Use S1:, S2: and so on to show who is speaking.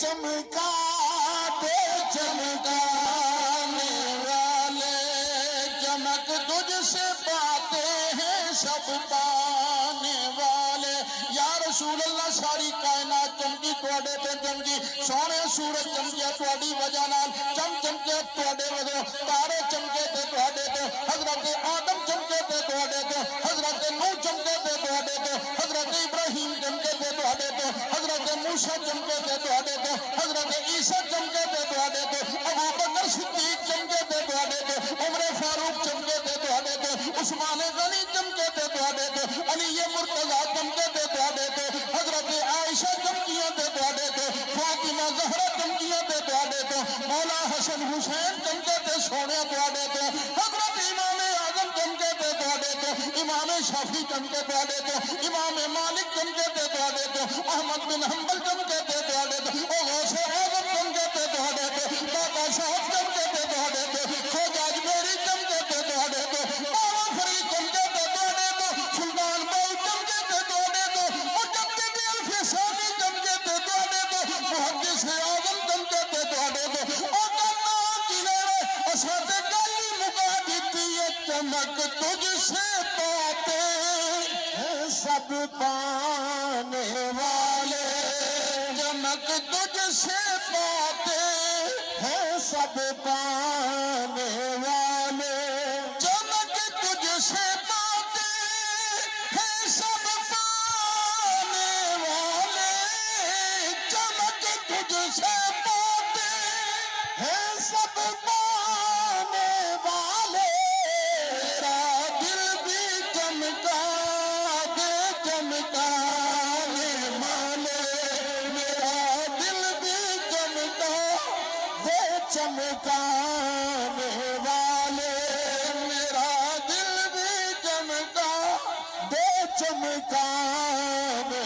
S1: چمکا دے چمکانے والے، چمک تجھ سے پاتے ہیں سب پانے والے۔ یا رسول اللہ ساری کائنات چمکی توڑے تے چمکی، سونے سورج چمکیا توڑی وجہ نال، چمکے توڑے وجہ، تارے چمکے تے توڑے تے، حضرت آدم چمکے تے توڑے تے، حضرت نوح چمکے تے توڑے تے، حضرت ابراہیم چمکے تے توڑے تے، حضرت موسیٰ چمکے تے توڑے تے، حضرت عیسیٰ چمکے تے توڑے تے، ابو بکر صدیق چمکے تے توڑے تے، عمر فاروق چمکے تے توڑے تے، عثمان غنی چمکے تے توڑے تے، علی مرتضیٰ چمکے تے توڑے تے، حضرت عائشہ چمکیاں تے توڑے تے، فاطمہ زہرا چمکیاں تے توڑے تے، مولا حسن حسین چمکے تے سونے توڑے تے، حضرت امام اعظم چمکے تے توڑے تے، امام شافعی چمکے توڑے تے، امام مالک چمکے تے توڑے تے، احمد بن حنبل چمکے تے توڑے تے، غوث اعظم چمکے تے توڑے تے، داتا صاحب چمکے تے توڑے تے، خواجہ اجمیری چمکے تے توڑے تے، بابا فرید چمکے تے توڑے تے، سلطان بائی چمکے تے توڑے تے، مجدد الفسانی چمکے تے توڑے تے، محدث اعظم چمکے تے توڑے تے، چمک تجھ سے پاتے ہیں سب پانے والے، چمک تجھ سے پاتے ہیں سب پانے والے، چمک تجھ سے پاتے ہیں سب پانے والے، چمک تجھ سے پاتے ہیں سب پانے والے۔ چمکانے والے میرا دل بھی چمکا دے چمکانے